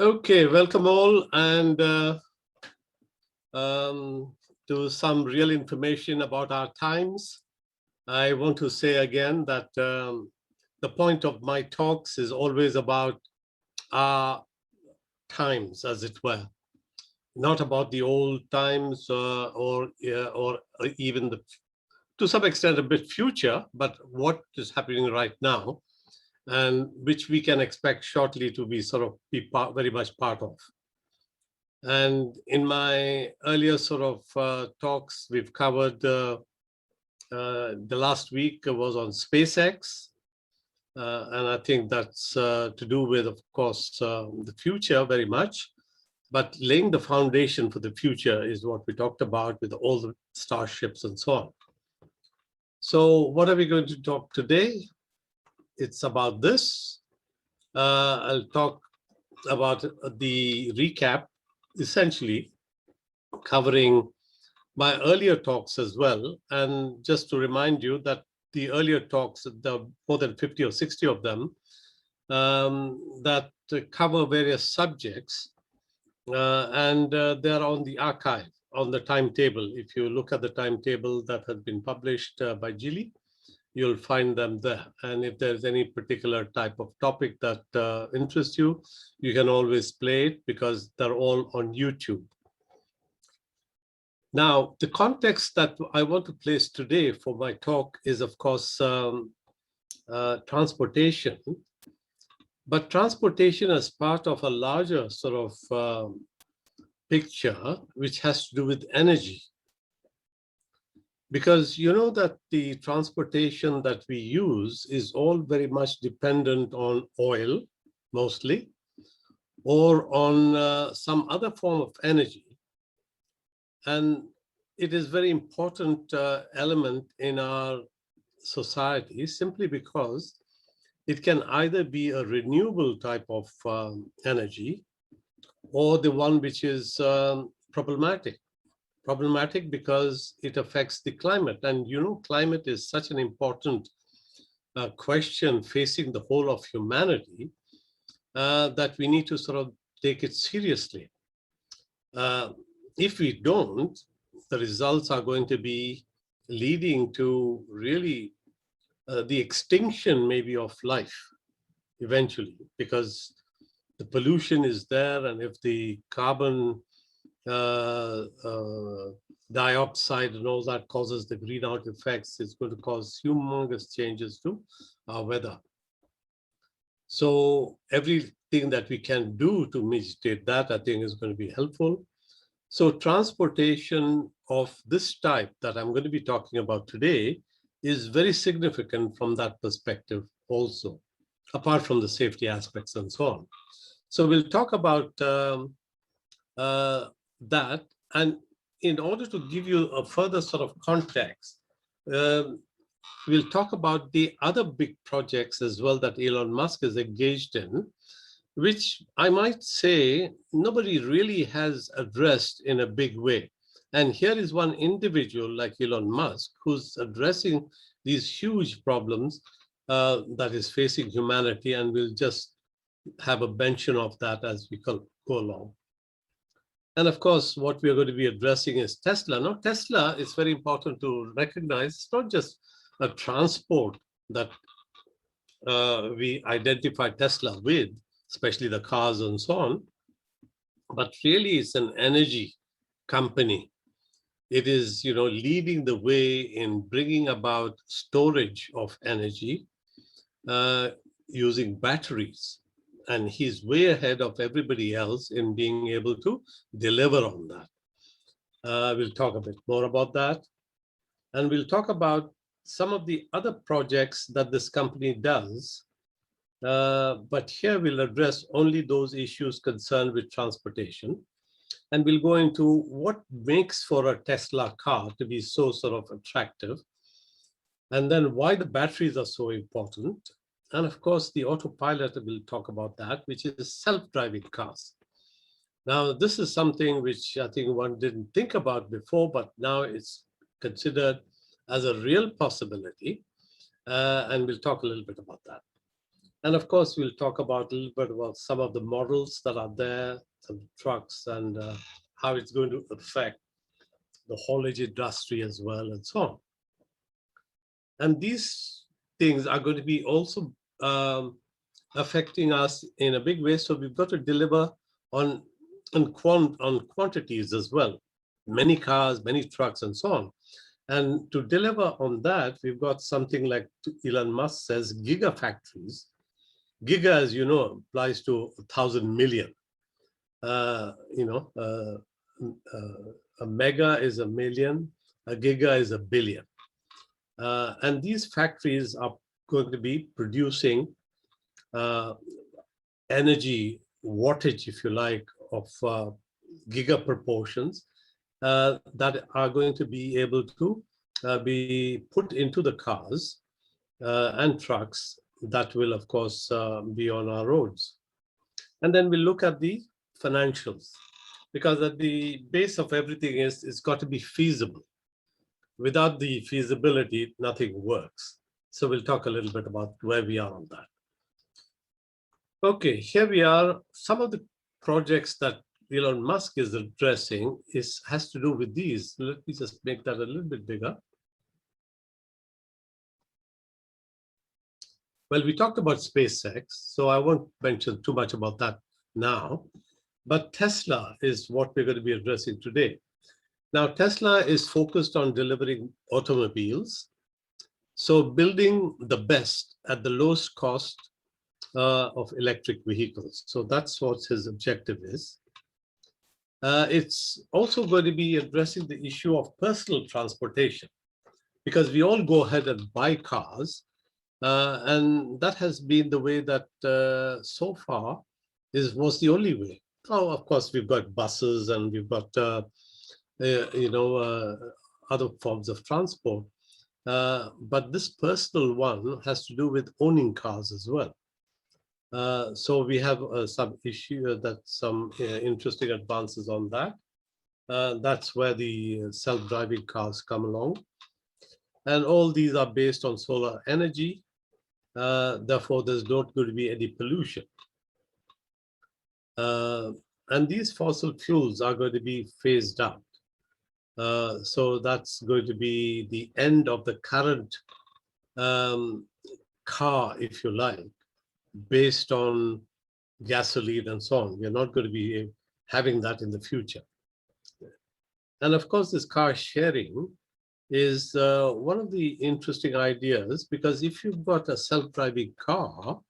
Okay, welcome all, and to some real information about our times. I want to say again that the point of my talks is always about our times, as it were, not about the old times or even to some extent a bit future, but what is happening right now, and which we can expect shortly to be very much part of. And in my earlier talks, we've covered the last week was on SpaceX. And I think that's to do with, of course, the future very much. But laying the foundation for the future is what we talked about with all the starships and so on. So what are we going to talk today? It's about this. I'll talk about the recap, essentially covering my earlier talks as well. And just to remind you that the earlier talks, the more than 50 or 60 of them, that cover various subjects, and they're on the archive, on the timetable. If you look at the timetable that had been published by Gili, you'll find them there. And if there's any particular type of topic that interests you, you can always play it because they're all on YouTube. Now, the context that I want to place today for my talk is, of course, transportation. But transportation as part of a larger picture, which has to do with energy. Because you know that the transportation that we use is all very much dependent on oil, mostly, or on some other form of energy. And it is very important element in our society simply because it can either be a renewable type of energy or the one which is problematic. Problematic because it affects the climate. And you know, climate is such an important question facing the whole of humanity that we need to take it seriously. If we don't, the results are going to be leading to really the extinction maybe of life eventually, because the pollution is there, and if the carbon dioxide and all that causes the greenhouse effects, it's going to cause humongous changes to our weather. So everything that we can do to mitigate that, I think, is going to be helpful. So transportation of this type that I'm going to be talking about today is very significant from that perspective also, apart from the safety aspects and so on. So we'll talk about that. And in order to give you a further context, we'll talk about the other big projects as well that Elon Musk is engaged in, which I might say nobody really has addressed in a big way. And here is one individual like Elon Musk who's addressing these huge problems that is facing humanity, and we'll just have a mention of that as we go along. And of course, what we're going to be addressing is Tesla. Now, Tesla, is very important to recognize, it's not just a transport that we identify Tesla with, especially the cars and so on, but really it's an energy company. It is, leading the way in bringing about storage of energy using batteries. And he's way ahead of everybody else in being able to deliver on that. We'll talk a bit more about that. And we'll talk about some of the other projects that this company does. But here we'll address only those issues concerned with transportation. And we'll go into what makes for a Tesla car to be so attractive. And then why the batteries are so important. And of course, the autopilot, we'll talk about that, which is self-driving cars. Now, this is something which I think one didn't think about before, but now it's considered as a real possibility. And we'll talk a little bit about that. And of course, we'll talk about a little bit about some of the models that are there, some trucks, and how it's going to affect the haulage industry as well, and so on. And these things are going to be also affecting us in a big way. So we've got to deliver on quantities as well. Many cars, many trucks, and so on. And to deliver on that, we've got something like Elon Musk says, gigafactories. Giga, as you know, applies to 1,000 million. A mega is a million, a giga is a billion. And these factories are going to be producing energy wattage, if you like, of giga proportions that are going to be able to be put into the cars and trucks that will, of course, be on our roads. And then we look at the financials, because at the base of everything is it's got to be feasible. Without the feasibility, nothing works. So we'll talk a little bit about where we are on that. Okay, here we are. Some of the projects that Elon Musk is addressing has to do with these. Let me just make that a little bit bigger. Well, we talked about SpaceX, so I won't mention too much about that now. But Tesla is what we're going to be addressing today. Now, Tesla is focused on delivering automobiles. So building the best at the lowest cost of electric vehicles. So that's what his objective is. It's also going to be addressing the issue of personal transportation, because we all go ahead and buy cars. And that has been the way that so far was the only way. Oh, of course, we've got buses and we've got, other forms of transport. But this personal one has to do with owning cars as well. So we have some interesting advances on that. That's where the self-driving cars come along. And all these are based on solar energy. Therefore, there's not going to be any pollution. And these fossil fuels are going to be phased out. So that's going to be the end of the current car, if you like, based on gasoline and so on. We're not going to be having that in the future. And of course, this car sharing is one of the interesting ideas, because if you've got a self-driving car,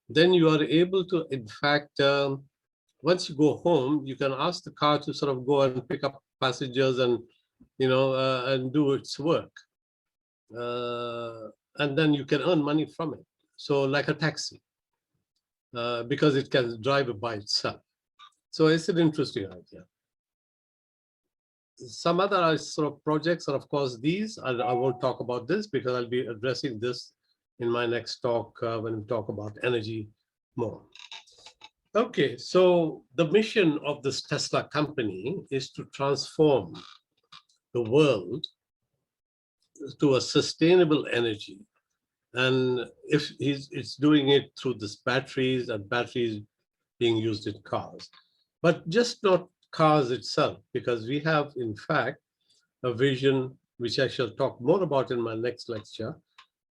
then you are able to, in fact, once you go home, you can ask the car to sort of go and pick up passengers and, and do its work. And then you can earn money from it. So like a taxi, because it can drive by itself. So it's an interesting idea. Some other sort of projects are, of course, these. I won't talk about this because I'll be addressing this in my next talk when we talk about energy more. Okay, so the mission of this Tesla company is to transform the world to a sustainable energy. And if it's doing it through this batteries and batteries being used in cars, but just not cars itself, because we have, in fact, a vision, which I shall talk more about in my next lecture,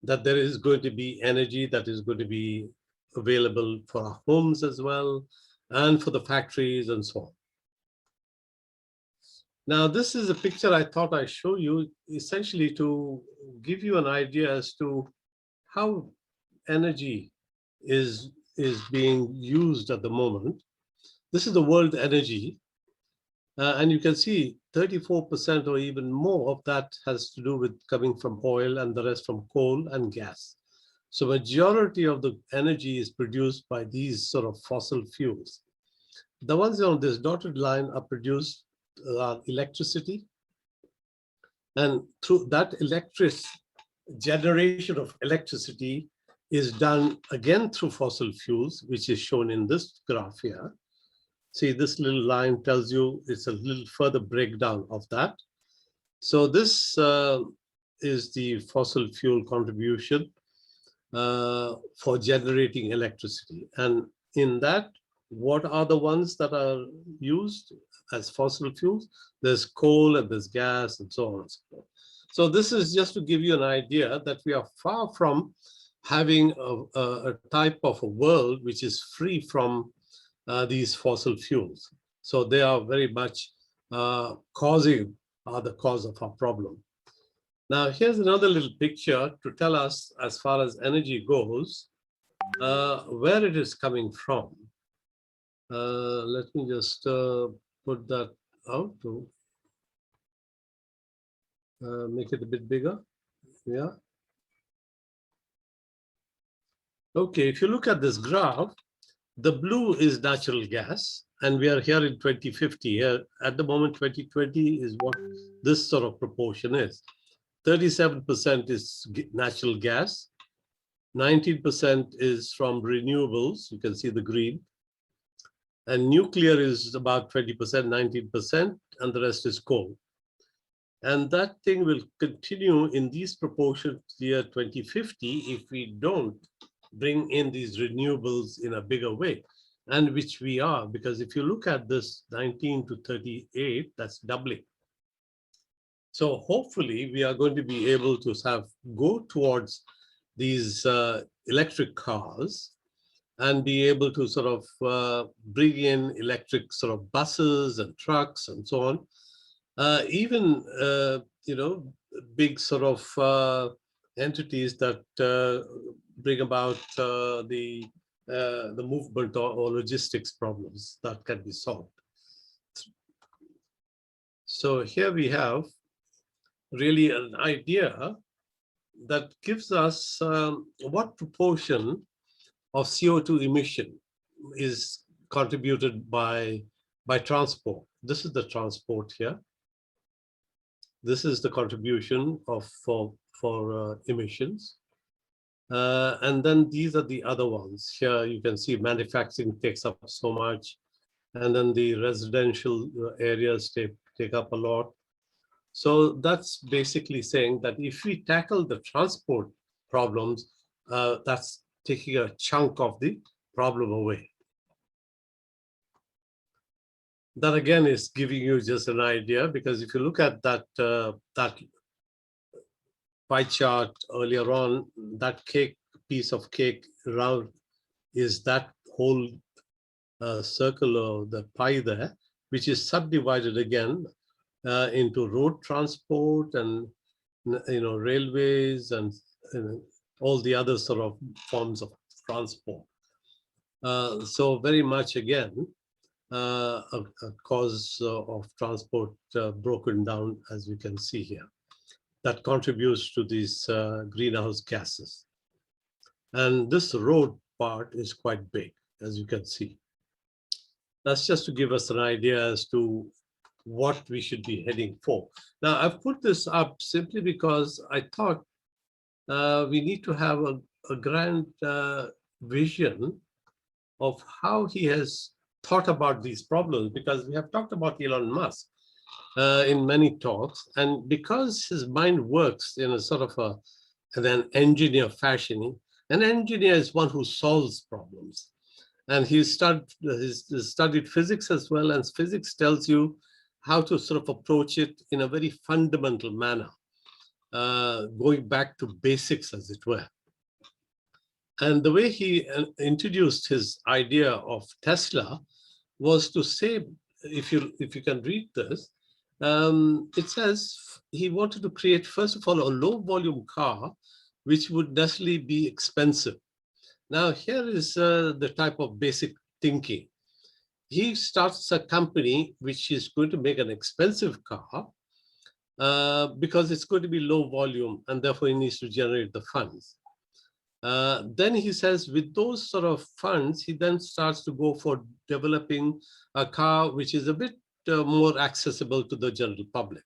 that there is going to be energy that is going to be available for our homes as well, and for the factories and so on. Now, this is a picture I thought I'd show you, essentially to give you an idea as to how energy is being used at the moment. This is the world energy. And you can see 34% or even more of that has to do with coming from oil, and the rest from coal and gas. So majority of the energy is produced by these sort of fossil fuels. The ones on this dotted line are produced electricity. And through that generation of electricity is done again through fossil fuels, which is shown in this graph here. See, this little line tells you it's a little further breakdown of that. So this is the fossil fuel contribution. for generating electricity. And in that, what are the ones that are used as fossil fuels? There's coal and there's gas and so on and so forth. So this is just to give you an idea that we are far from having a type of a world which is free from these fossil fuels. So they are very much are the cause of our problem. Now, here's another little picture to tell us, as far as energy goes, where it is coming from. Let me just put that out to make it a bit bigger. Yeah. Okay, if you look at this graph, the blue is natural gas, and we are here in 2050. Here, at the moment, 2020 is what this sort of proportion is. 37% is natural gas, 19% is from renewables, you can see the green, and nuclear is about 20%, 19%, and the rest is coal. And that thing will continue in these proportions year 2050 if we don't bring in these renewables in a bigger way, and which we are, because if you look at this 19 to 38, that's doubling. So hopefully we are going to be able to go towards these electric cars and be able to sort of bring in electric sort of buses and trucks and so on. Even, big sort of entities that bring about the movement or logistics problems that can be solved. So here we have really an idea that gives us what proportion of CO2 emission is contributed by transport. This is the transport here. This is the contribution for emissions. And then these are the other ones. Here you can see manufacturing takes up so much, and then the residential areas take up a lot. So that's basically saying that if we tackle the transport problems, that's taking a chunk of the problem away. That again is giving you just an idea, because if you look at that that pie chart earlier on, that piece of cake round is that whole circle of the pie there, which is subdivided again into road transport and railways and all the other sort of forms of transport. So very much again a cause of transport broken down, as you can see here, that contributes to these greenhouse gases. And this road part is quite big, as you can see. That's just to give us an idea as to what we should be heading for. Now, I've put this up simply because I thought we need to have a grand vision of how he has thought about these problems, because we have talked about Elon Musk in many talks, and because his mind works in a sort of an engineer fashion. An engineer is one who solves problems, and he's studied physics as well, and physics tells you how to sort of approach it in a very fundamental manner, going back to basics, as it were. And the way he introduced his idea of Tesla was to say, if you can read this, it says he wanted to create, first of all, a low volume car, which would necessarily be expensive. Now, here is the type of basic thinking. He starts a company which is going to make an expensive car because it's going to be low volume, and therefore he needs to generate the funds. Then he says with those sort of funds, he then starts to go for developing a car which is a bit more accessible to the general public,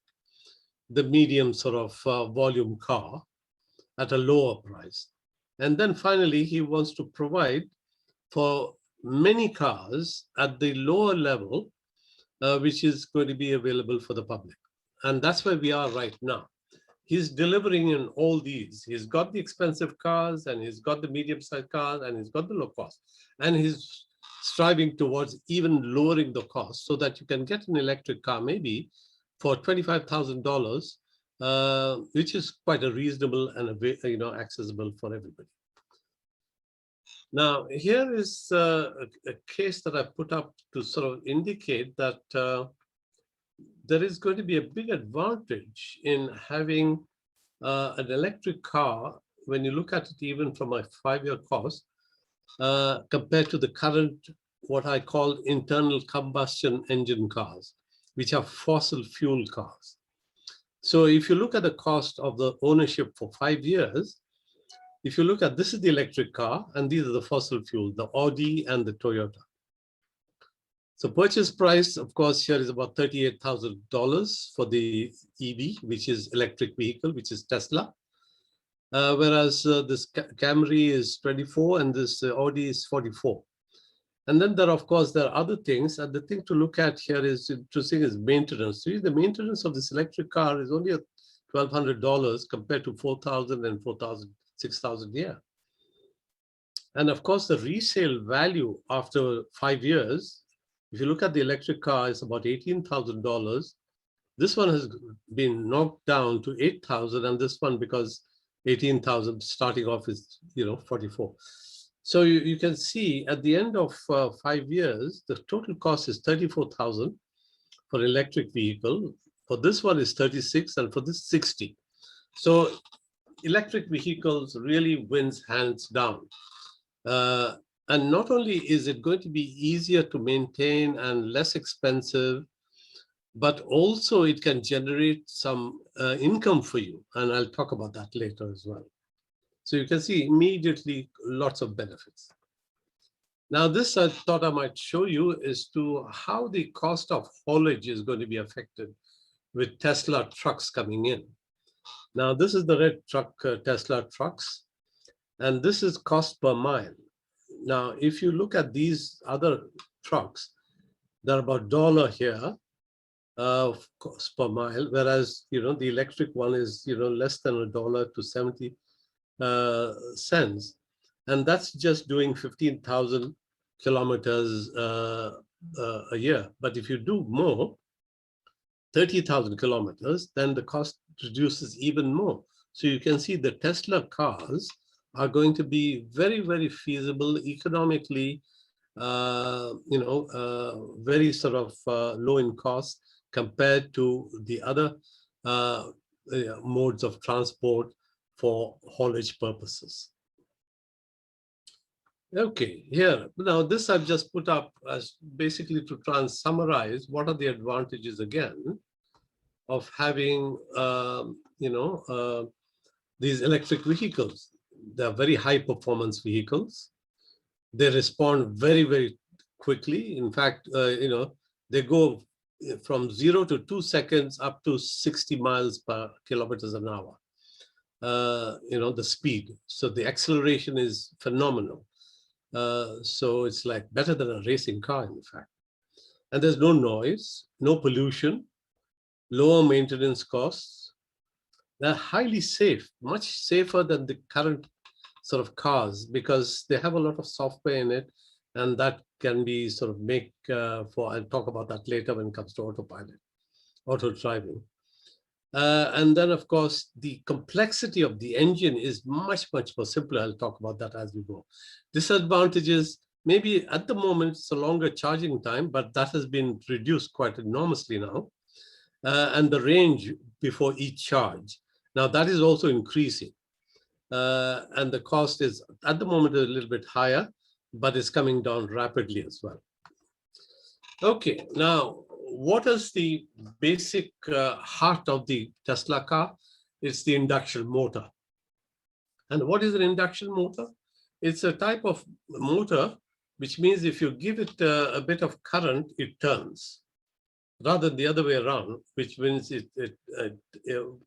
the medium sort of volume car at a lower price. And then finally, he wants to provide for many cars at the lower level, which is going to be available for the public. And that's where we are right now. he's delivering in all these. He's got the expensive cars, and he's got the medium-sized cars, and he's got the low cost. And he's striving towards even lowering the cost so that you can get an electric car maybe for $25,000, which is quite a reasonable and accessible for everybody. Now, here is a case that I put up to sort of indicate that there is going to be a big advantage in having an electric car when you look at it even from a 5-year cost compared to the current, what I call internal combustion engine cars, which are fossil fuel cars. So if you look at the cost of the ownership for 5 years, if you look at, this is the electric car, and these are the fossil fuel, the Audi and the Toyota. So purchase price, of course, here is about $38,000 for the EV, which is electric vehicle, which is Tesla. Whereas this Camry is 24 and this Audi is 44. And then there, of course, there are other things. And the thing to look at here is interesting is maintenance. So the maintenance of this electric car is only $1,200 compared to $4,000 and $4,000, $6,000 a year. And of course, the resale value after 5 years, if you look at the electric car, it's about $18,000. This one has been knocked down to $8,000, and this one, because 18,000 starting off is 44. So you can see at the end of 5 years, the total cost is $34,000 for electric vehicle. For this one is 36, and for this 60. So electric vehicles really wins hands down. And not only is it going to be easier to maintain and less expensive, but also it can generate some income for you. And I'll talk about that later as well. So you can see immediately lots of benefits. Now, this I thought I might show you is to how the cost of haulage is going to be affected with Tesla trucks coming in. Now, this is the red truck, Tesla trucks, and this is cost per mile. Now, if you look at these other trucks, they're about $1 here cost per mile, whereas the electric one is less than $1 to 70 cents, and that's just doing 15,000 kilometers a year. But if you do more, 30,000 kilometers, then the cost reduces even more. So you can see the Tesla cars are going to be very, very feasible, economically, very sort of low in cost compared to the other modes of transport for haulage purposes. Okay, here, now this I've just put up as basically to try and summarize what are the advantages again of having, these electric vehicles. They're very high performance vehicles. They respond very, very quickly. In fact, they go from 0 to 2 seconds up to 60 miles per kilometers an hour. The speed. So the acceleration is phenomenal. So it's like better than a racing car, in fact. And there's no noise, no pollution, lower maintenance costs. They're highly safe, much safer than the current sort of cars, because they have a lot of software in it, and that can be sort of I'll talk about that later when it comes to autopilot, auto driving. And then, of course, the complexity of the engine is much, much more simpler. I'll talk about that as we go. Disadvantages, maybe at the moment, it's a longer charging time, but that has been reduced quite enormously now. And the range before each charge. Now, that is also increasing. And the cost is, at the moment, a little bit higher, but it's coming down rapidly as well. Okay, now, what is the basic heart of the Tesla car? It's the induction motor. And what is an induction motor? It's a type of motor, which means if you give it a bit of current, it turns, rather than the other way around, which means you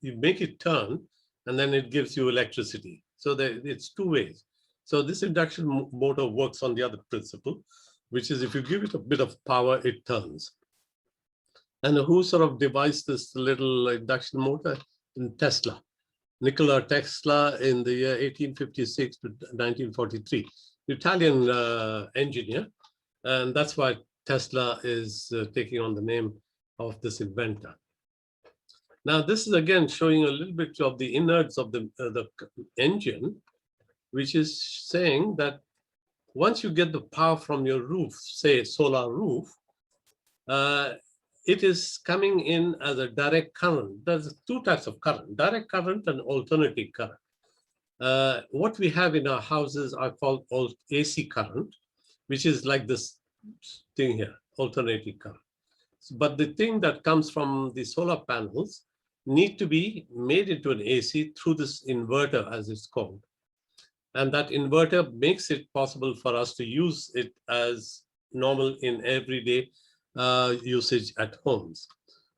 make it turn, and then it gives you electricity. So it's two ways. So this induction motor works on the other principle, which is if you give it a bit of power, it turns. And who sort of devised this little induction motor? In Tesla. Nikola Tesla in the year 1856 to 1943, Italian engineer, and that's why Tesla is taking on the name of this inventor. Now, this is again showing a little bit of the innards of the engine, which is saying that once you get the power from your roof, say solar roof, it is coming in as a direct current. There's two types of current, direct current and alternating current. What we have in our houses are called AC current, which is like this thing here, alternating current. But the thing that comes from the solar panels need to be made into an AC through this inverter, as it's called. And that inverter makes it possible for us to use it as normal in everyday usage at homes.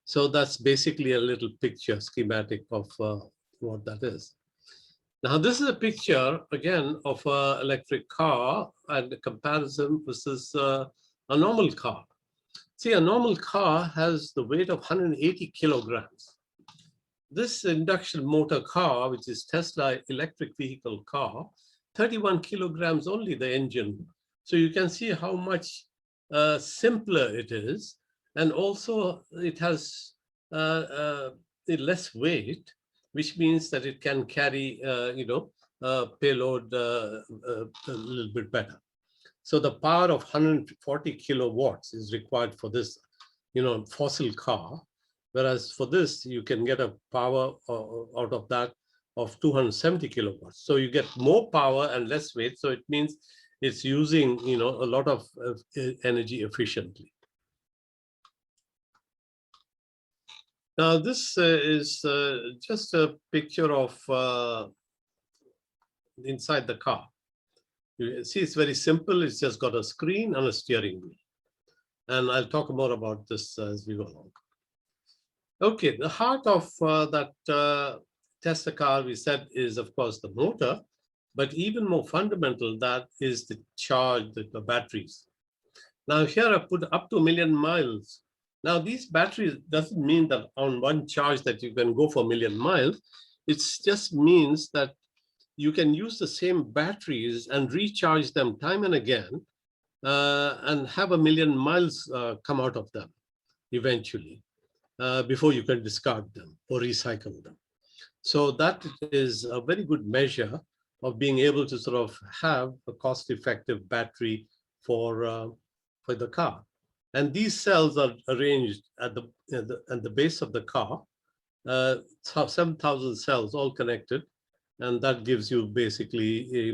So that's basically a little picture schematic of what that is. Now, this is a picture, again, of an electric car and a comparison versus a normal car. See, a normal car has the weight of 180 kilograms. This induction motor car, which is Tesla electric vehicle car, 31 kilograms only, the engine. So you can see how much simpler it is. And also it has less weight, which means that it can carry, payload a little bit better. So the power of 140 kilowatts is required for this, fossil car. Whereas for this, you can get a power out of that of 270 kilowatts. So you get more power and less weight. So it means it's using, a lot of energy efficiently. Now, this is just a picture of inside the car. You see, it's very simple. It's just got a screen and a steering wheel. And I'll talk more about this as we go along. Okay, the heart of that Tesla car, we said, is, of course, the motor. But even more fundamental, that is the charge, the batteries. Now, here I put up to 1 million miles. Now, these batteries doesn't mean that on one charge that you can go for 1 million miles. It just means that you can use the same batteries and recharge them time and again and have 1 million miles come out of them eventually before you can discard them or recycle them. So that is a very good measure of being able to sort of have a cost-effective battery for the car. And these cells are arranged at the base of the car, 7,000 cells all connected. And that gives you basically,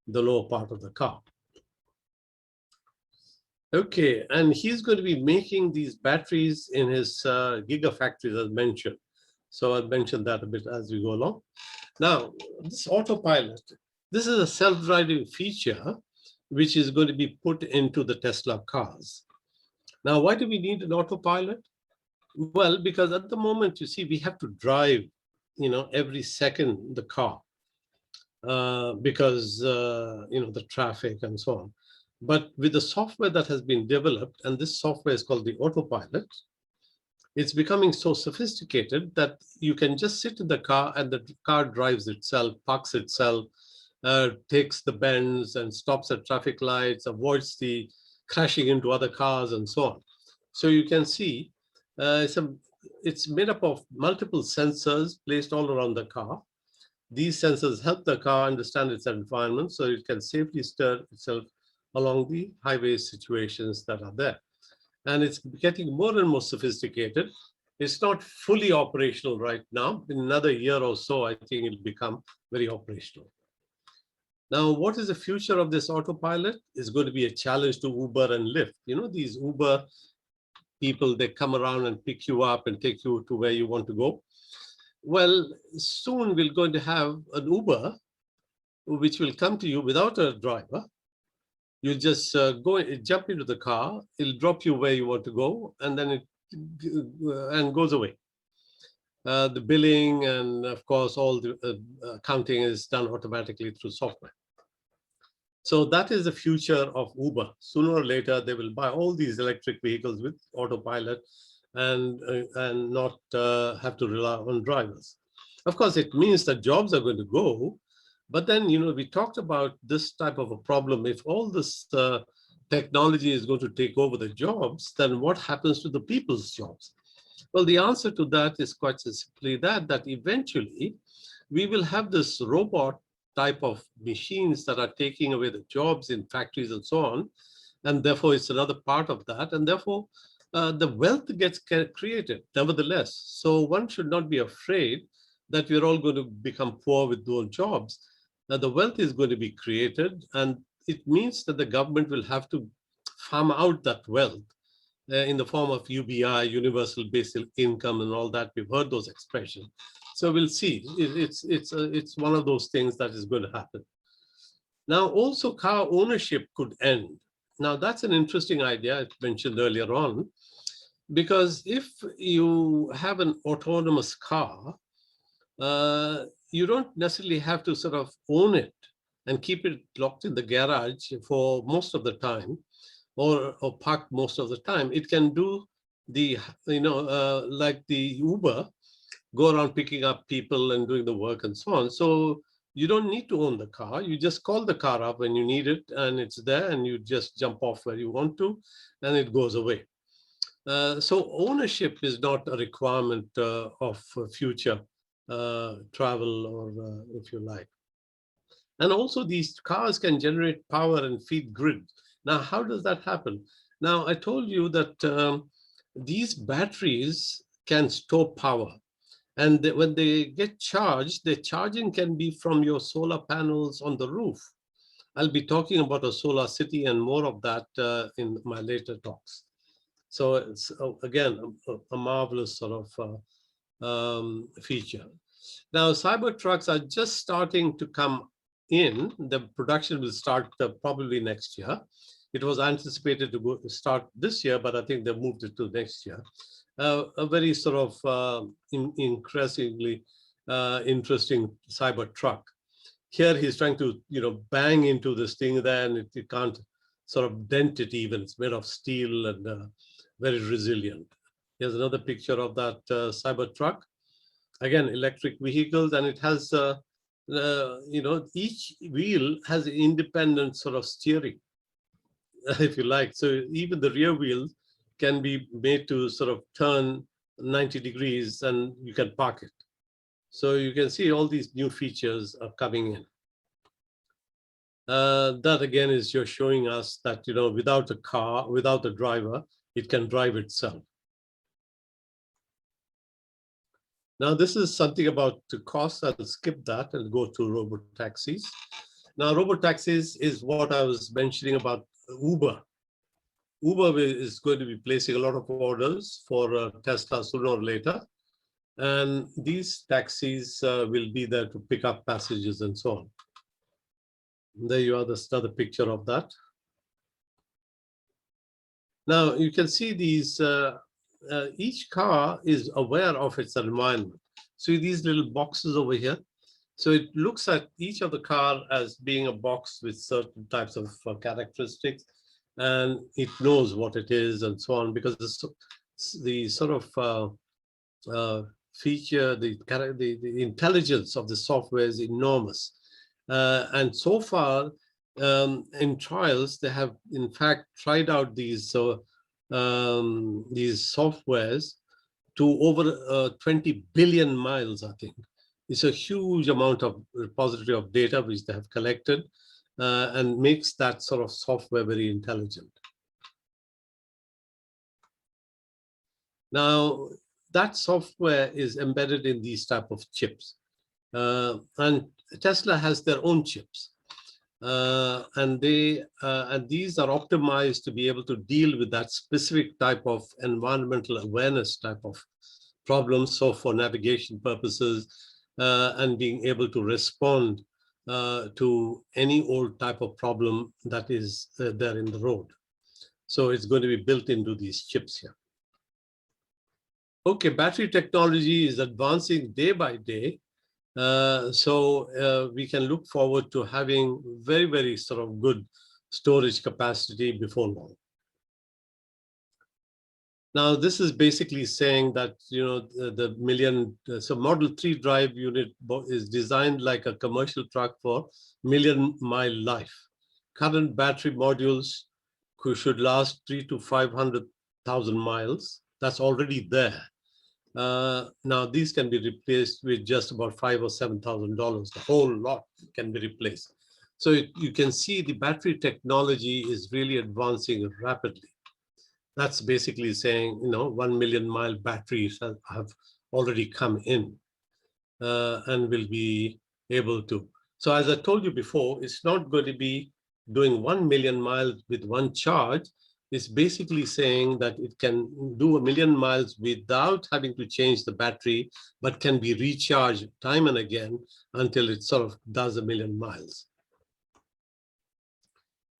the lower part of the car. Okay, and he's going to be making these batteries in his gigafactories, as mentioned. So I'll mention that a bit as we go along. Now, this autopilot, this is a self-driving feature which is going to be put into the Tesla cars. Now, why do we need an autopilot? Well, because at the moment, you see, we have to drive, every second the car because, the traffic and so on. But with the software that has been developed, and this software is called the autopilot, it's becoming so sophisticated that you can just sit in the car and the car drives itself, parks itself, takes the bends and stops at traffic lights, avoids the crashing into other cars and so on. So you can see it's made up of multiple sensors placed all around the car. These sensors help the car understand its environment so it can safely steer itself along the highway situations that are there. And it's getting more and more sophisticated. It's not fully operational right now. In another year or so, I think it'll become very operational. Now, what is the future of this autopilot? Is going to be a challenge to Uber and Lyft. These Uber people, they come around and pick you up and take you to where you want to go. Well, soon we're going to have an Uber which will come to you without a driver. You just jump into the car, it'll drop you where you want to go, and then it goes away. The billing and, of course, all the accounting is done automatically through software. So that is the future of Uber. Sooner or later, they will buy all these electric vehicles with autopilot and not have to rely on drivers. Of course, it means that jobs are going to go, but then, we talked about this type of a problem. If all this technology is going to take over the jobs, then what happens to the people's jobs? Well, the answer to that is quite simply that eventually we will have this robot type of machines that are taking away the jobs in factories and so on. And therefore, it's another part of that. And therefore, the wealth gets created nevertheless. So one should not be afraid that we're all going to become poor with those jobs. Now, the wealth is going to be created, and it means that the government will have to farm out that wealth in the form of UBI, universal basic income, and all that. We've heard those expressions. So we'll see. It's one of those things that is going to happen. Now, also car ownership could end. Now, that's an interesting idea I mentioned earlier on, because if you have an autonomous car, you don't necessarily have to sort of own it and keep it locked in the garage for most of the time, or parked most of the time. It can do the, like the Uber, go around picking up people and doing the work and so on. So you don't need to own the car. You just call the car up when you need it, and it's there, and you just jump off where you want to, and it goes away. So ownership is not a requirement of future travel, or if you like. And also these cars can generate power and feed grid. Now, how does that happen? Now, I told you that these batteries can store power. And when they get charged, the charging can be from your solar panels on the roof. I'll be talking about a solar city and more of that in my later talks. So it's, again, a marvelous sort of feature. Now, cyber trucks are just starting to come in. The production will start probably next year. It was anticipated to start this year, but I think they moved it to next year. A very sort of increasingly interesting cyber truck. Here he's trying to, bang into this thing there, and it can't sort of dent it even. It's made of steel and very resilient. Here's another picture of that cyber truck. Again, electric vehicles, and it has, each wheel has independent sort of steering, if you like. So even the rear wheels can be made to sort of turn 90 degrees, and you can park it. So you can see all these new features are coming in. That again is just showing us that, without a car, without a driver, it can drive itself. Now, this is something about the cost. I'll skip that and go to robotaxis. Now, robotaxis is what I was mentioning about Uber. Uber is going to be placing a lot of orders for Tesla sooner or later. And these taxis will be there to pick up passengers and so on. And there you are, there's another picture of that. Now, you can see these, each car is aware of its environment. See these little boxes over here? So it looks at each of the car as being a box with certain types of characteristics, and it knows what it is and so on, because the sort of feature, the intelligence of the software is enormous. And so far, in trials, they have in fact tried out these softwares to over 20 billion miles, I think. It's a huge amount of repository of data which they have collected, and makes that sort of software very intelligent. Now, that software is embedded in these type of chips. And Tesla has their own chips. And these are optimized to be able to deal with that specific type of environmental awareness type of problems. So for navigation purposes, and being able to respond to any old type of problem that is there in the road. So it's going to be built into these chips here. Okay, battery technology is advancing day by day. So we can look forward to having very, very sort of good storage capacity before long. Now, this is basically saying that, the million, so Model 3 drive unit is designed like a commercial truck for million-mile life. Current battery modules should last 3 to 500,000 miles. That's already there. Now, these can be replaced with just about $5,000 or $7,000. The whole lot can be replaced. So you can see the battery technology is really advancing rapidly. That's basically saying, 1 million mile batteries have already come in and will be able to. So as I told you before, it's not going to be doing 1 million miles with one charge. It's basically saying that it can do 1 million miles without having to change the battery, but can be recharged time and again until it sort of does 1 million miles.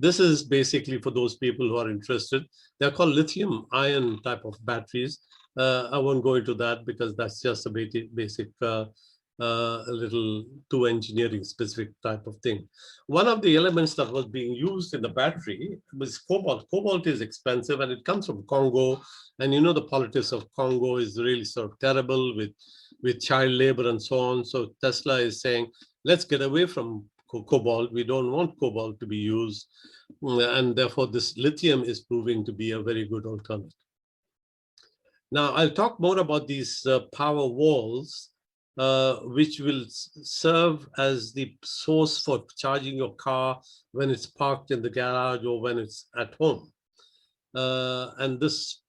This is basically for those people who are interested. They're called lithium ion type of batteries. I won't go into that because that's just a basic a little too engineering specific type of thing. One of the elements that was being used in the battery was cobalt. Cobalt is expensive and it comes from Congo. And the politics of Congo is really sort of terrible with child labor and so on. So Tesla is saying, let's get away from cobalt. We don't want cobalt to be used. And therefore, this lithium is proving to be a very good alternative. Now, I'll talk more about these power walls, which will serve as the source for charging your car when it's parked in the garage or when it's at home. And this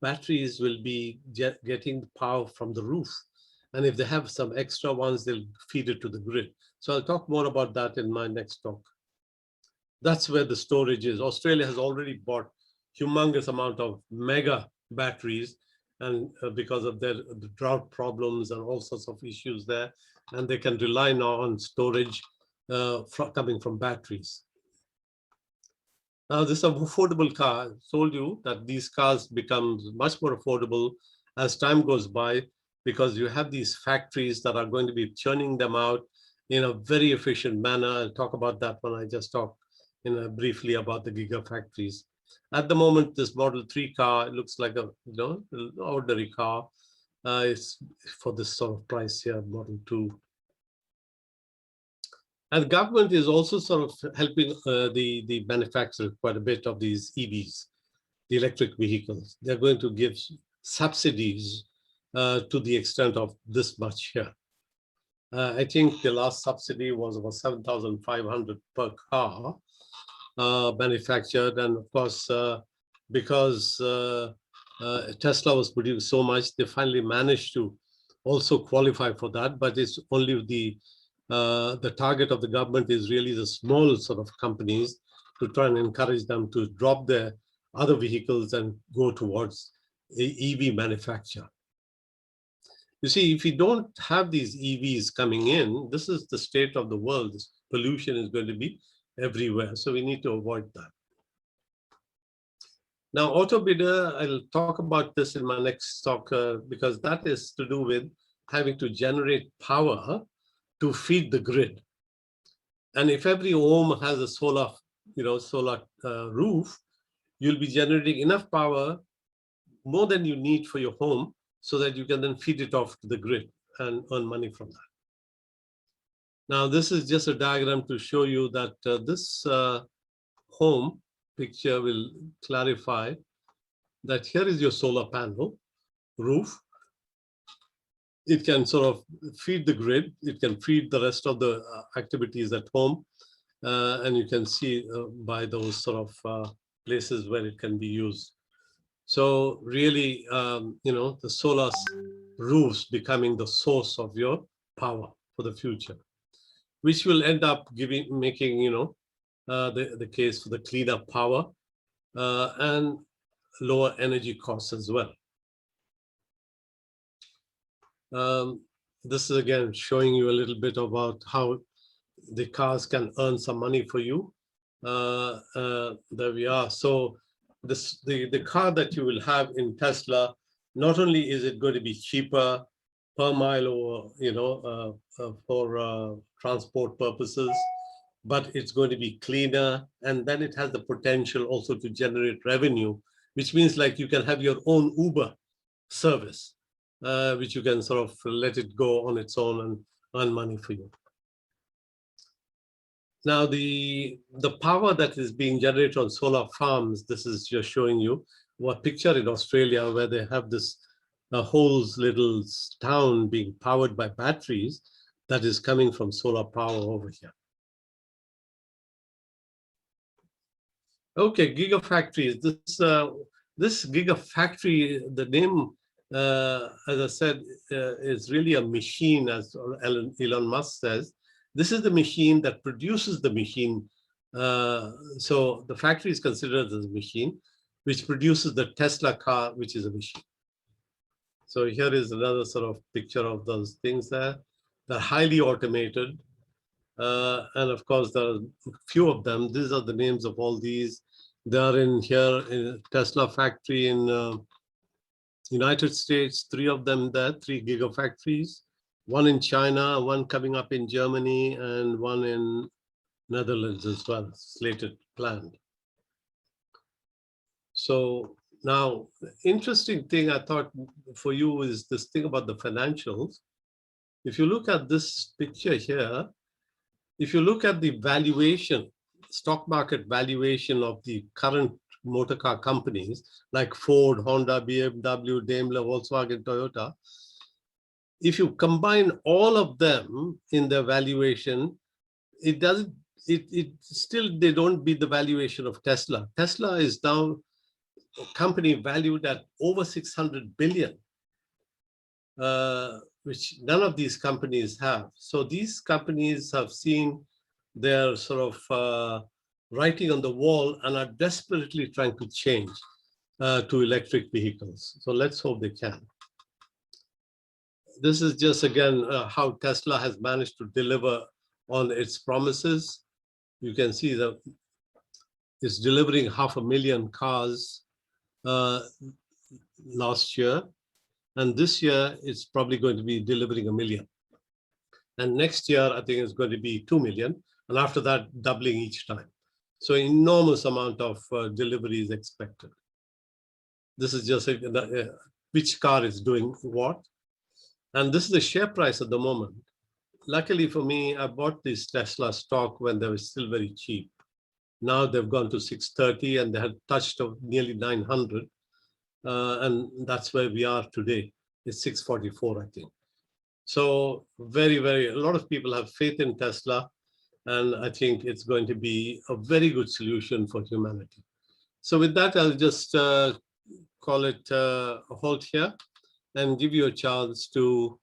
batteries will be getting the power from the roof. And if they have some extra ones, they'll feed it to the grid. So I'll talk more about that in my next talk. That's where the storage is. Australia has already bought humongous amount of mega batteries, and because of the drought problems and all sorts of issues there, and they can rely now on storage coming from batteries. Now, this is an affordable car. I told you that these cars become much more affordable as time goes by, because you have these factories that are going to be churning them out in a very efficient manner. I'll talk about that when I just talk briefly about the gigafactories. At the moment, this Model 3 car, it looks like an ordinary car. It's for this sort of price here, Model 2. And the government is also sort of helping the manufacturer quite a bit of these EVs, the electric vehicles. They're going to give subsidies to the extent of this much here. I think the last subsidy was about 7,500 per car manufactured. And of course, because Tesla was producing so much, they finally managed to also qualify for that. But it's only the target of the government is really the small sort of companies, to try and encourage them to drop their other vehicles and go towards EV manufacture. You see, if you don't have these EVs coming in, this is the state of the world. This pollution is going to be everywhere. So we need to avoid that. Now, autobidder, I'll talk about this in my next talk because that is to do with having to generate power to feed the grid. And if every home has a solar roof, you'll be generating enough power, more than you need for your home, so that you can then feed it off to the grid and earn money from that. Now, this is just a diagram to show you that this home picture will clarify that here is your solar panel roof. It can sort of feed the grid. It can feed the rest of the activities at home. And you can see by those sort of places where it can be used. So really, the solar roofs becoming the source of your power for the future, which will end up making, the case for the cleaner power and lower energy costs as well. This is again showing you a little bit about how the cars can earn some money for you. There we are. So the car that you will have in Tesla, not only is it going to be cheaper per mile or for transport purposes, but it's going to be cleaner, and then it has the potential also to generate revenue which means like you can have your own Uber service, which you can sort of let it go on its own and earn money for you. Now, the power that is being generated on solar farms, this is just showing you what picture in Australia where they have this whole little town being powered by batteries that is coming from solar power over here. Okay, gigafactories. This gigafactory, the name, as I said, is really a machine, as Elon Musk says. This is the machine that produces the machine. So the factory is considered as a machine, which produces the Tesla car, which is a machine. So here is another sort of picture of those things there. They're highly automated. And of course, there are a few of them. These are the names of all these. They are in here in Tesla factory in United States, 3 of them there, 3 gigafactories. 1 in China, 1 coming up in Germany, and 1 in Netherlands as well, slated, planned. So now, the interesting thing I thought for you is this thing about the financials. If you look at this picture here, if you look at the valuation, stock market valuation of the current motor car companies like Ford, Honda, BMW, Daimler, Volkswagen, Toyota, if you combine all of them in their valuation, it still, they don't beat the valuation of Tesla. Tesla is now a company valued at over 600 billion, which none of these companies have. So these companies have seen their sort of writing on the wall and are desperately trying to change to electric vehicles. So let's hope they can. This is just, again, how Tesla has managed to deliver on its promises. You can see that it's delivering 500,000 cars last year. And this year, it's probably going to be delivering 1 million. And next year, I think it's going to be 2 million. And after that, doubling each time. So enormous amount of delivery is expected. This is just which car is doing what. And this is the share price at the moment. Luckily for me, I bought this Tesla stock when they were still very cheap. Now they've gone to 630 and they had touched nearly 900. And that's where we are today. It's 644, I think. So a lot of people have faith in Tesla. And I think it's going to be a very good solution for humanity. So with that, I'll just call it a halt here and give you a chance to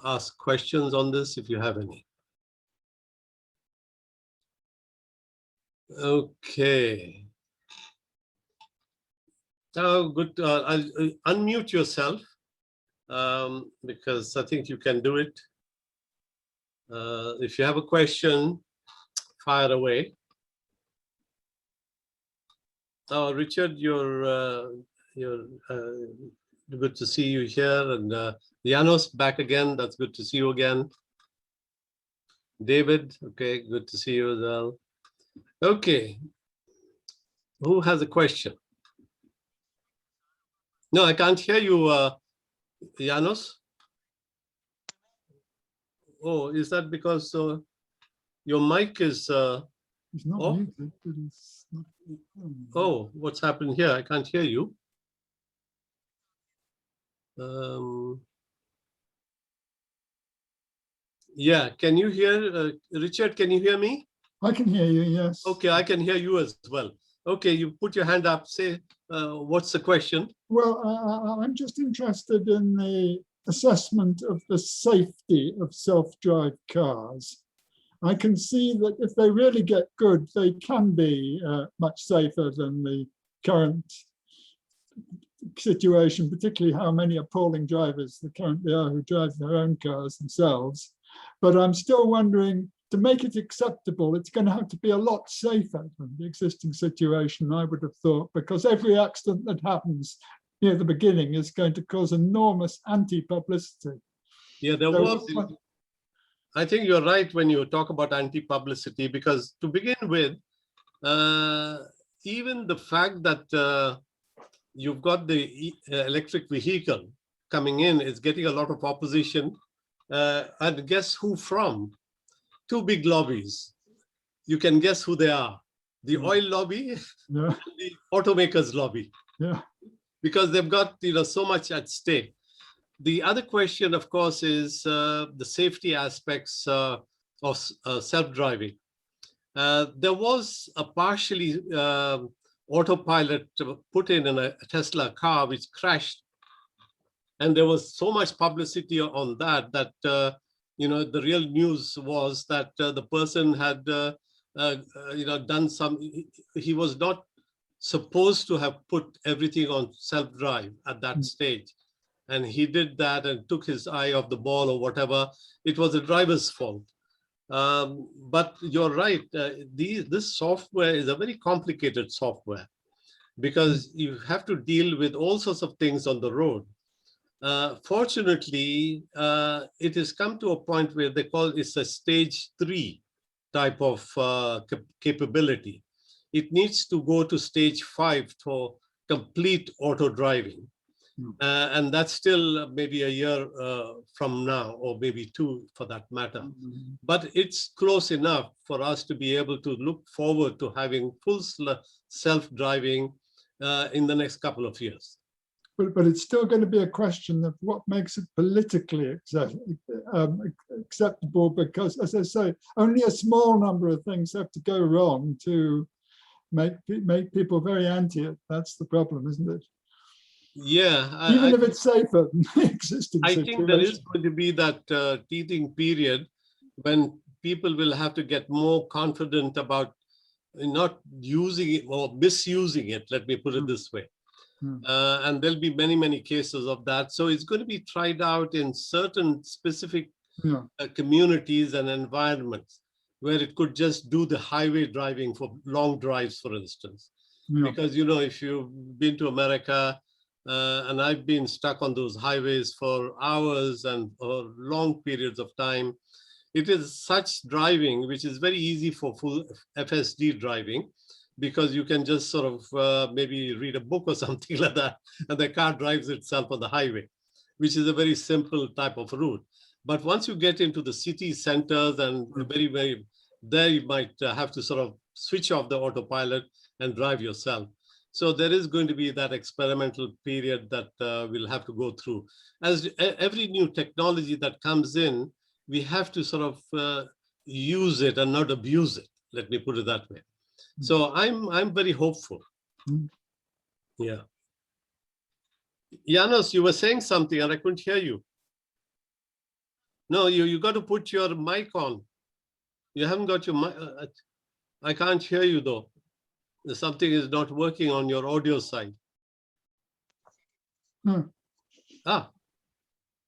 ask questions on this if you have any. Okay. Oh, good. I'll unmute yourself because I think you can do it. If you have a question, fire away. Oh, Richard, you're good to see you here, and Janos back again. That's good to see you again. David, okay, good to see you as well. Okay, who has a question? No, I can't hear you, Janos. Oh, is that because your mic is it's not off? muted, but it's not. Oh, what's happened here? I can't hear you. Yeah, can you hear, Richard, can you hear me? I can hear you, yes. Okay, I can hear you as well. Okay, you put your hand up, say, what's the question? Well, I'm just interested in the assessment of the safety of self-drive cars. I can see that if they really get good, they can be much safer than the current situation, particularly how many appalling drivers there currently are who drive their own cars themselves. But I'm still wondering, to make it acceptable, it's going to have to be a lot safer than the existing situation, I would have thought, because every accident that happens near the beginning is going to cause enormous anti-publicity. Yeah, I think you're right when you talk about anti-publicity, because to begin with, even the fact that you've got the electric vehicle coming in. It's getting a lot of opposition. And guess who from? Two big lobbies. You can guess who they are. The oil lobby, Yeah. and the automakers lobby. Yeah. Because they've got so much at stake. The other question, of course, is the safety aspects of self-driving. There was a partially autopilot put in a Tesla car which crashed, and there was so much publicity on that the real news was that the person had done some. He was not supposed to have put everything on self-drive at that stage, and he did that and took his eye off the ball or whatever. It was the driver's fault. But you're right, this software is a very complicated software because you have to deal with all sorts of things on the road. Fortunately, it has come to a point where they call it a stage 3 type of capability. It needs to go to stage 5 for complete auto driving. And that's still maybe a year from now, or maybe 2 for that matter. But it's close enough for us to be able to look forward to having full self-driving in the next couple of years. But it's still going to be a question of what makes it politically acceptable, because, as I say, only a small number of things have to go wrong to make people very anti it. That's the problem, isn't it? Yeah. Even if it's safer than the existing situation. I think there is going to be that teething period when people will have to get more confident about not using it or misusing it, let me put it this way. And there'll be many, many cases of that. So it's going to be tried out in certain specific communities and environments where it could just do the highway driving for long drives, for instance. Because, if you've been to America, and I've been stuck on those highways for hours and for long periods of time, it is such driving which is very easy for full FSD driving, because you can just sort of maybe read a book or something like that, and the car drives itself on the highway, which is a very simple type of route. But once you get into the city centers and there you might have to sort of switch off the autopilot and drive yourself. So there is going to be that experimental period that we'll have to go through. As every new technology that comes in, we have to sort of use it and not abuse it. Let me put it that way. So I'm very hopeful. Yeah. Janos, you were saying something and I couldn't hear you. No, you got to put your mic on. You haven't got your mic. I can't hear you though. Something is not working on your audio side. Ah,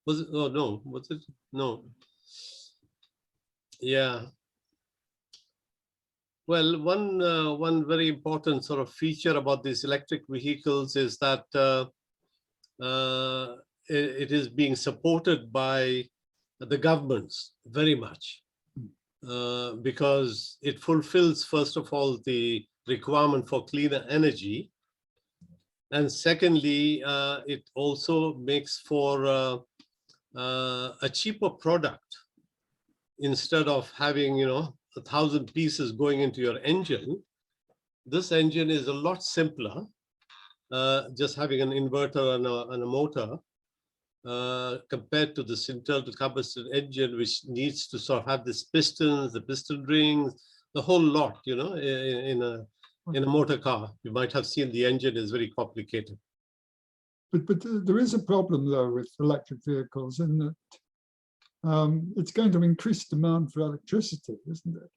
was it? Oh no, was it? No. Yeah. Well, one very important sort of feature about these electric vehicles is that it is being supported by the governments very much, because it fulfills, first of all, the requirement for cleaner energy. And secondly, it also makes for a cheaper product. Instead of having, 1,000 pieces going into your engine, this engine is a lot simpler, just having an inverter and a motor, compared to this internal combustion engine, which needs to sort of have these pistons, the piston rings, the whole lot, in a motor car. You might have seen the engine is very complicated. But there is a problem, though, with electric vehicles in that it's going to increase demand for electricity, isn't it?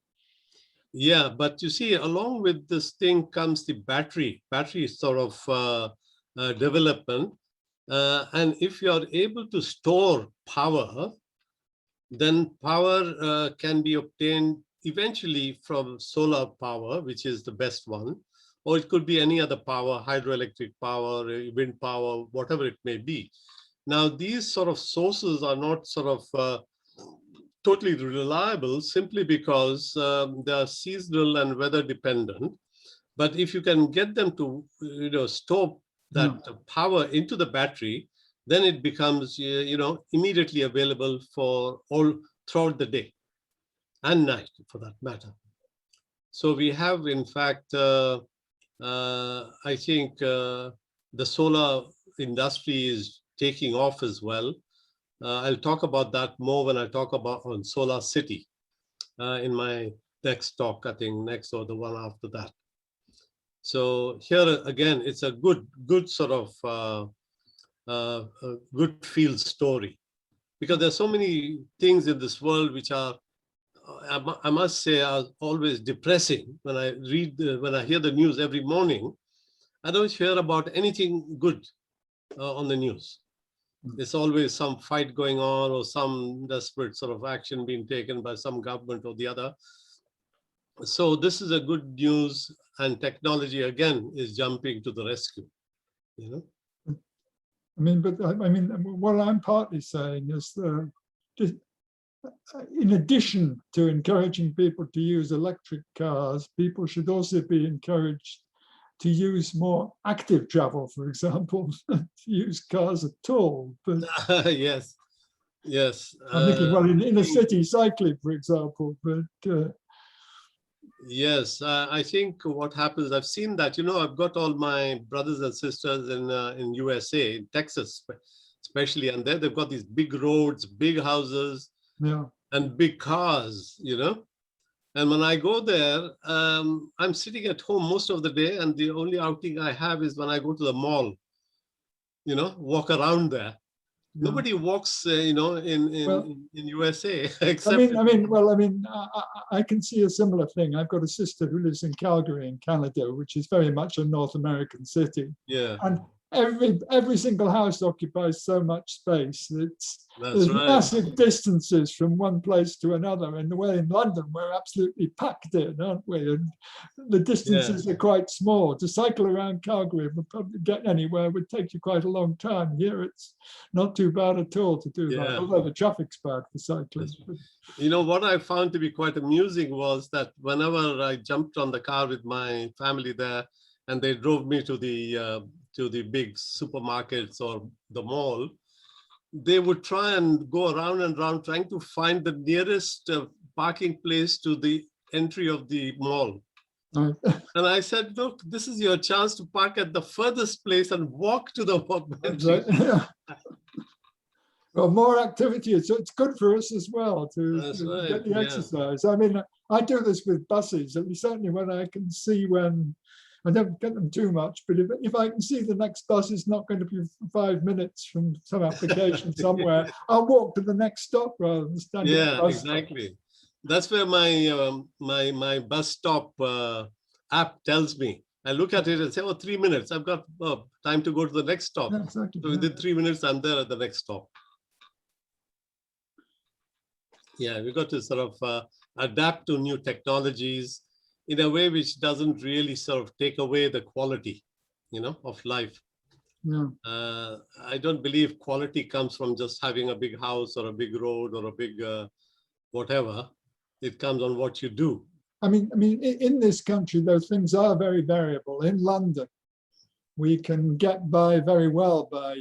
Yeah, but you see, along with this thing comes the battery sort of development. And if you are able to store power, then power can be obtained eventually from solar power, which is the best one, or it could be any other power, hydroelectric power, wind power, whatever it may be. Now, these sort of sources are not sort of totally reliable, simply because they are seasonal and weather dependent. But if you can get them to store that power into the battery, then it becomes, immediately available for all throughout the day and night, for that matter. So we have, in fact, I think the solar industry is taking off as well. I'll talk about that more when I talk about on Solar City in my next talk, I think next or the one after that. So here again, it's a good sort of a good field story, because there's so many things in this world which are, I must say, are always depressing. When I when I hear the news every morning, I don't hear about anything good on the news. There's always some fight going on or some desperate sort of action being taken by some government or the other. So this is a good news, and technology again is jumping to the rescue. I mean, but I mean, what I'm partly saying is that in addition to encouraging people to use electric cars, people should also be encouraged to use more active travel, for example, to use cars at all. But yes, yes. I'm thinking, well, in a city, cycling, for example, but yes, I think what happens, I've seen that, I've got all my brothers and sisters in USA, in Texas, especially, and there they've got these big roads, big houses, and big cars, And when I go there, I'm sitting at home most of the day, and the only outing I have is when I go to the mall, walk around there. Nobody walks, in USA. Except I can see a similar thing. I've got a sister who lives in Calgary in Canada, which is very much a North American city. Yeah. And every single house occupies so much space. There's right. massive distances from one place to another. And the way in London, we're absolutely packed in, aren't we? And the distances are quite small. To cycle around Calgary and probably get anywhere would take you quite a long time. Here, it's not too bad at all to do that, although the traffic's bad for cycling. What I found to be quite amusing was that whenever I jumped on the car with my family there, and they drove me to the big supermarkets or the mall, they would try and go around and around trying to find the nearest parking place to the entry of the mall. Right. And I said, look, this is your chance to park at the furthest place and walk to the entry. Right. Well, more activity, it's good for us as well to get the exercise. I mean, I do this with buses, at least certainly when I can see when, I don't get them too much, but if I can see the next bus is not going to be 5 minutes from some application somewhere, I'll walk to the next stop rather than stand at the bus exactly. stop. That's where my my bus stop app tells me. I look at it and say, 3 minutes. I've got time to go to the next stop. Yeah, exactly. So within 3 minutes, I'm there at the next stop. Yeah, we've got to sort of adapt to new technologies in a way which doesn't really sort of take away the quality, of life. Yeah. I don't believe quality comes from just having a big house or a big road or a big whatever. It comes on what you do. I mean, in this country, those things are very variable. In London, we can get by very well by,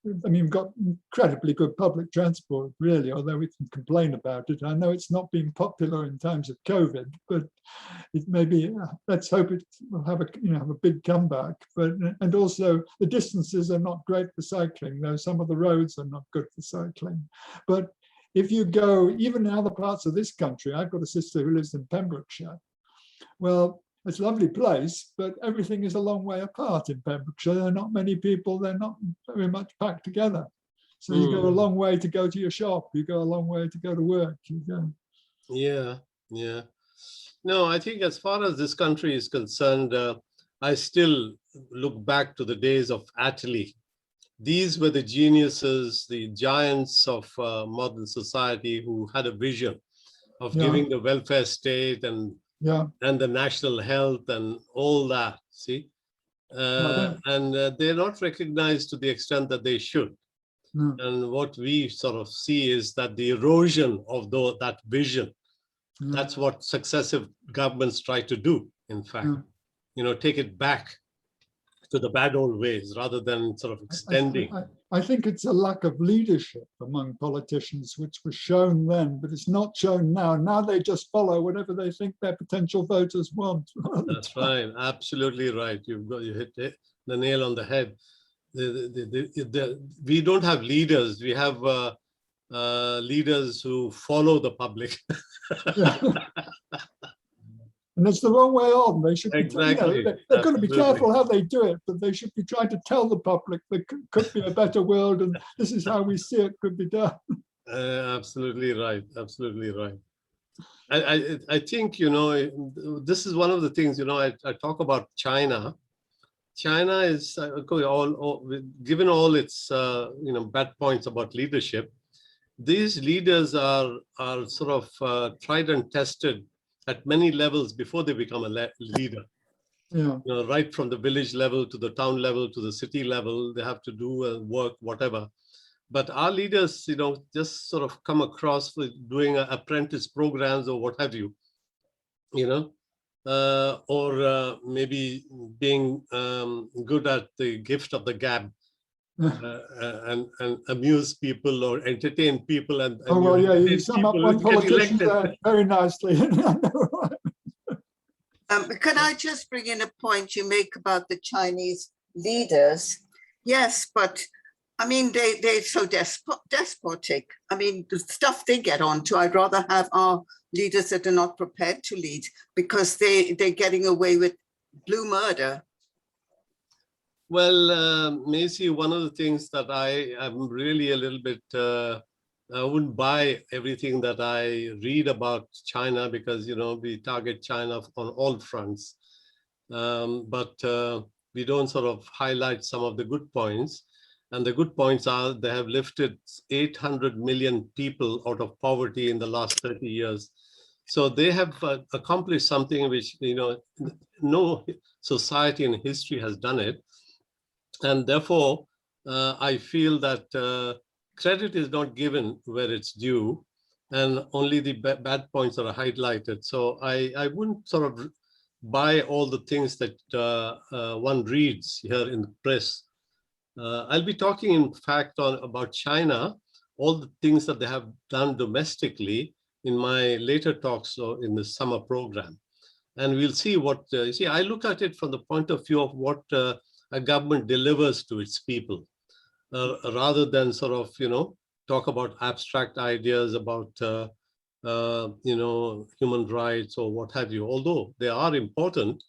we've got incredibly good public transport, really, although we can complain about it. I know it's not been popular in times of COVID, but it may be, let's hope it will have a big comeback. And also the distances are not great for cycling, though some of the roads are not good for cycling. But if you go, even in other parts of this country, I've got a sister who lives in Pembrokeshire. Well, it's a lovely place, but everything is a long way apart in Pembrokeshire. There are not many people, they're not very much packed together. So you go a long way to go to your shop, you go a long way to go to work. Yeah. No, I think as far as this country is concerned, I still look back to the days of Attlee. These were the geniuses, the giants of modern society who had a vision of giving the welfare state and the national health and all that, see? And they're not recognized to the extent that they should. And what we sort of see is that the erosion of that vision, that's what successive governments try to do, in fact, take it back to the bad old ways rather than sort of extending. I think it's a lack of leadership among politicians, which was shown then, but it's not shown now. Now they just follow whatever they think their potential voters want. That's right. Absolutely right. You hit the nail on the head. We don't have leaders. We have leaders who follow the public. And it's the wrong way on. They should be, Exactly. they've got to be careful how they do it, but they should be trying to tell the public there could be a better world, and this is how we see it could be done. Absolutely right. Absolutely right. I think, this is one of the things, I talk about China. China is given all its, bad points about leadership. These leaders are sort of tried and tested at many levels before they become a leader. Yeah. Right from the village level to the town level to the city level, they have to do work, whatever. But our leaders, just sort of come across with doing apprentice programs or what have you, or maybe being good at the gift of the gab. And amuse people or entertain people and oh well, yeah, you sum up one politician there very nicely. Can I just bring in a point you make about the Chinese leaders? Yes, but I mean, they're so despotic. I mean, the stuff they get onto, I'd rather have our leaders that are not prepared to lead, because they're getting away with blue murder. Well, Macy, one of the things that I am really a little bit, I wouldn't buy everything that I read about China, because, we target China on all fronts. But we don't sort of highlight some of the good points. And the good points are they have lifted 800 million people out of poverty in the last 30 years. So they have accomplished something which, no society in history has done it. And therefore, I feel that credit is not given where it's due, and only the bad points are highlighted. So I wouldn't sort of buy all the things that one reads here in the press. I'll be talking, in fact, about China, all the things that they have done domestically in my later talks in the summer program. And we'll see what, I look at it from the point of view of what a government delivers to its people, rather than sort of, talk about abstract ideas about, human rights or what have you, although they are important,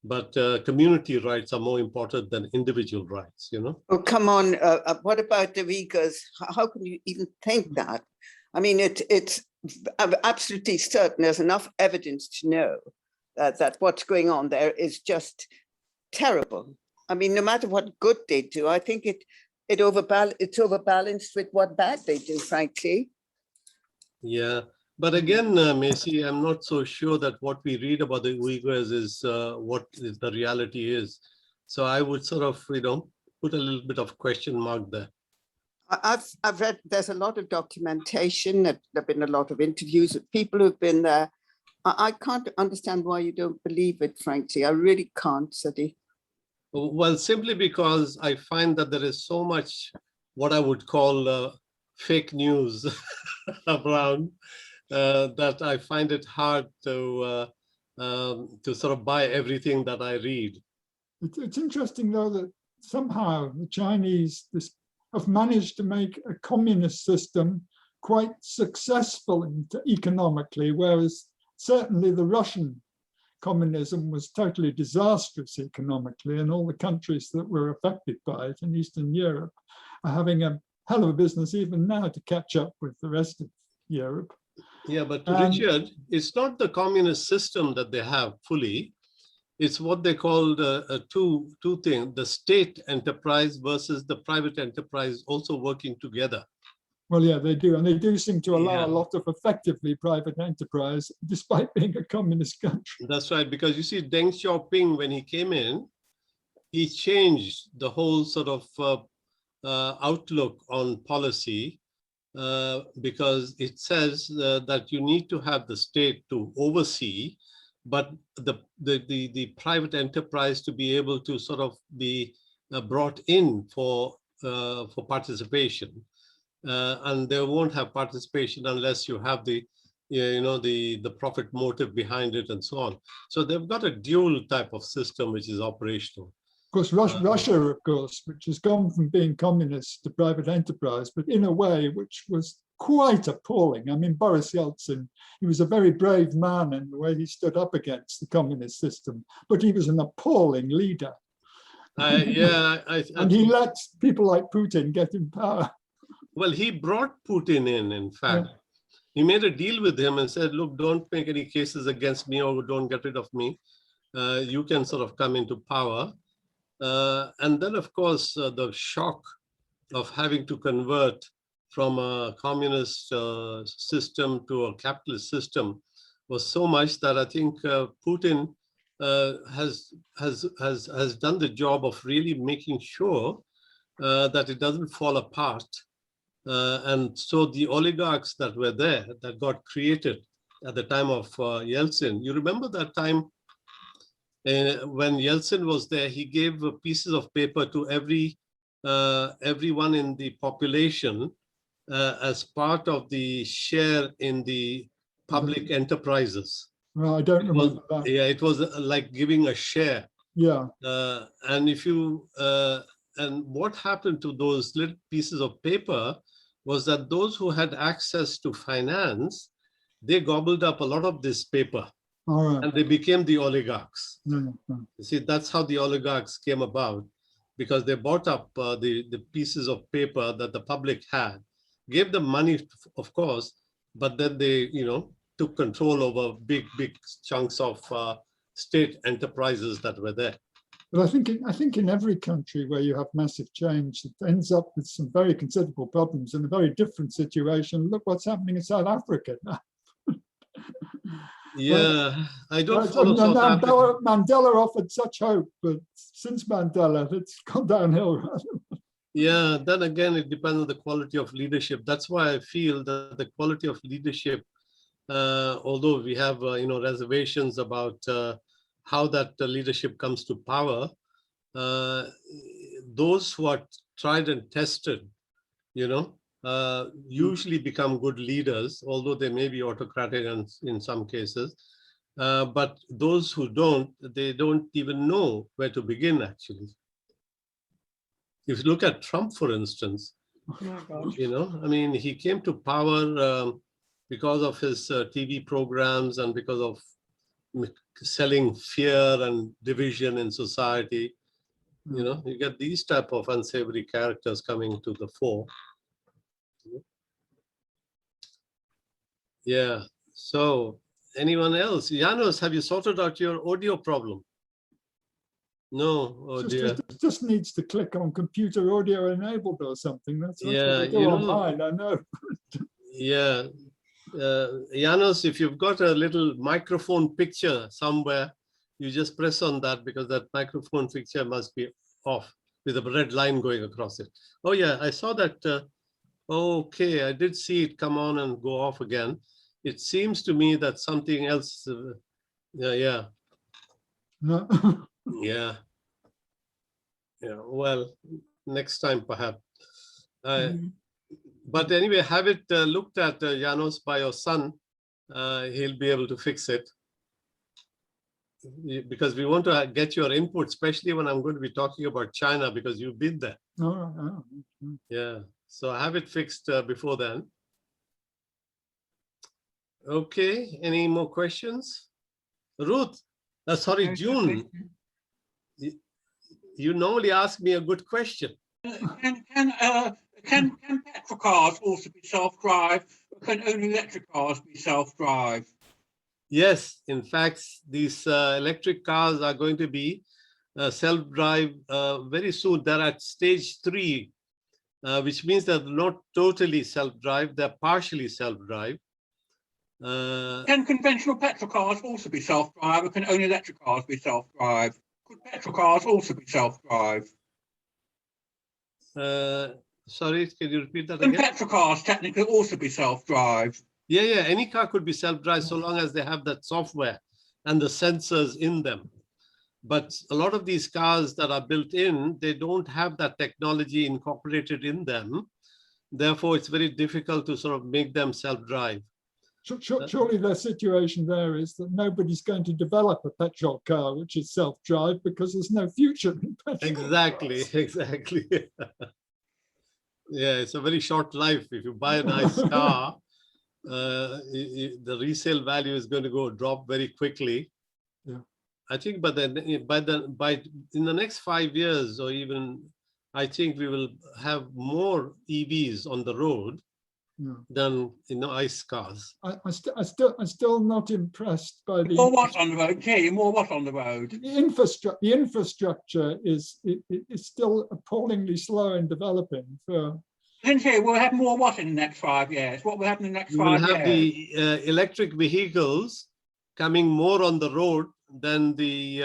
but community rights are more important than individual rights, Oh, come on. What about the Uyghurs? How can you even think that? I mean, it's absolutely certain there's enough evidence to know that what's going on there is just terrible. I mean, no matter what good they do, I think it's overbalanced with what bad they do, frankly. Yeah, but again, Macy, I'm not so sure that what we read about the Uyghurs is what the reality is. So I would sort of, put a little bit of question mark there. I've read, there's a lot of documentation, there have been a lot of interviews with people who've been there. I can't understand why you don't believe it, frankly. I really can't, Sadi. Well, simply because I find that there is so much what I would call fake news around that I find it hard to sort of buy everything that I read. It's interesting, though, that somehow the Chinese have managed to make a communist system quite successful economically, whereas certainly the Russian communism was totally disastrous economically, and all the countries that were affected by it in Eastern Europe are having a hell of a business even now to catch up with the rest of Europe. Yeah, but Richard, it's not the communist system that they have fully. It's what they call two things, the state enterprise versus the private enterprise also working together. Well, yeah, they do. And they do seem to allow a lot of effectively private enterprise, despite being a communist country. That's right, because you see, Deng Xiaoping, when he came in, he changed the whole sort of outlook on policy, because it says that you need to have the state to oversee, but the private enterprise to be able to sort of be brought in for participation, and they won't have participation unless you have the the profit motive behind it and so on. So they've got a dual type of system which is operational. Of course, Russia, of course, which has gone from being communist to private enterprise, but in a way which was quite appalling. I mean, Boris Yeltsin, he was a very brave man in the way he stood up against the communist system, but he was an appalling leader. And he let people like Putin get in power. Well, he brought Putin in fact. Yeah. He made a deal with him and said, look, don't make any cases against me or don't get rid of me. You can sort of come into power. And then, of course, the shock of having to convert from a communist system to a capitalist system was so much that I think Putin has done the job of really making sure that it doesn't fall apart. And so the oligarchs that were there, that got created at the time of Yeltsin, you remember that time when Yeltsin was there, he gave pieces of paper to everyone in the population as part of the share in the public enterprises. Well, I don't remember that. Yeah, it was like giving a share. Yeah. And if you and what happened to those little pieces of paper was that those who had access to finance, they gobbled up a lot of this paper. All right. And they became the oligarchs. You see, that's how the oligarchs came about, because they bought up the pieces of paper that the public had, gave them money, of course, but then they, took control over big chunks of state enterprises that were there. But I think in every country where you have massive change, it ends up with some very considerable problems in a very different situation. Look what's happening in South Africa. Yeah, I don't follow South Africa. Mandela offered such hope, but since Mandela, it's gone downhill. Yeah, then again, it depends on the quality of leadership. That's why I feel that the quality of leadership, although we have reservations about how that leadership comes to power, those who are tried and tested, usually become good leaders, although they may be autocratic in some cases. But those who don't, they don't even know where to begin, actually. If you look at Trump, for instance, I mean, he came to power because of his TV programs and because of selling fear and division in society. You get these type of unsavory characters coming to the fore. Yeah. So anyone else? Janos, have you sorted out your audio problem? No. Oh dear. It just needs to click on computer audio enabled or something. That's what yeah, they do on mine, I know. Yeah. Janos, if you've got a little microphone picture somewhere, you just press on that, because that microphone picture must be off with a red line going across it. Oh yeah, I saw that. Okay, I did see it come on and go off again. It seems to me that something else. Yeah. No. Yeah. Well, next time perhaps. But anyway, have it looked at, Janos, by your son. He'll be able to fix it, because we want to get your input, especially when I'm going to be talking about China, because you've been there. Oh. Yeah. So have it fixed before then. Okay. Any more questions? Ruth, sorry, June. You normally ask me a good question. Can petrol cars also be self-drive, or can only electric cars be self-drive? Yes, in fact, these electric cars are going to be self-drive very soon. They're at stage 3, which means they're not totally self-drive, they're partially self-drive. Can conventional petrol cars also be self-drive, or can only electric cars be self-drive? Could petrol cars also be self-drive? Sorry, can you repeat that Can again? petrol cars technically also be self-drive? Yeah, any car could be self-drive so long as they have that software and the sensors in them. But a lot of these cars that are built in, they don't have that technology incorporated in them. Therefore, it's very difficult to sort of make them self-drive. Surely the situation there is that nobody's going to develop a petrol car which is self-drive because there's no future in petrol Exactly, cars. exactly. Yeah, it's a very short life. If you buy a nice car, the resale value is going to drop very quickly. Yeah. I think, but then in the next 5 years, or even, I think we will have more EVs on the road than ICE cars. I'm still not impressed by the More what on the road? Gee, more what on the road? The infrastructure is still appallingly slow in developing. We'll have more what in the next 5 years? What will happen in the next 5 years? We will have the electric vehicles coming more on the road than the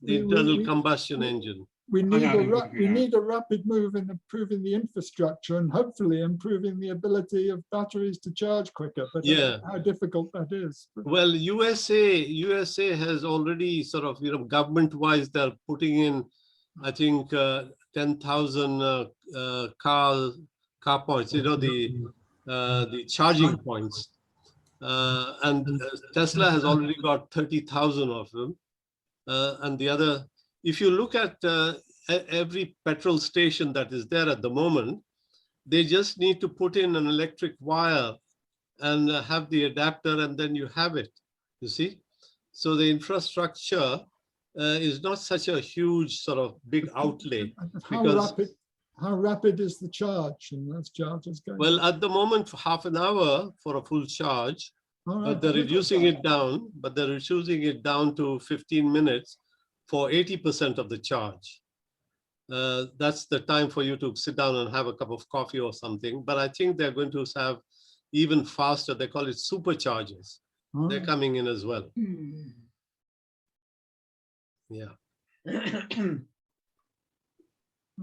internal combustion engine. We need a rapid move in improving the infrastructure and hopefully improving the ability of batteries to charge quicker. But how difficult that is. Well, USA has already sort of, government-wise, they're putting in, I think, 10,000 car points. The charging points, and Tesla has already got 30,000 of them, and the other. If you look at every petrol station that is there at the moment, they just need to put in an electric wire and have the adapter, and then you have it, you see? So the infrastructure is not such a huge sort of big outlay. How rapid is the charge in those chargers going? Well, at the moment, for half an hour for a full charge, but they're reducing it down, to 15 minutes for 80% of the charge. That's the time for you to sit down and have a cup of coffee or something. But I think they're going to have even faster. They call it superchargers. They're coming in as well. Yeah.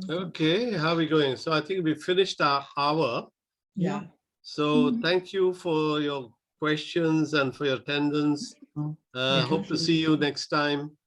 Okay, how are we going? So I think we finished our hour. Yeah. So thank you for your questions and for your attendance. Hope to see you next time.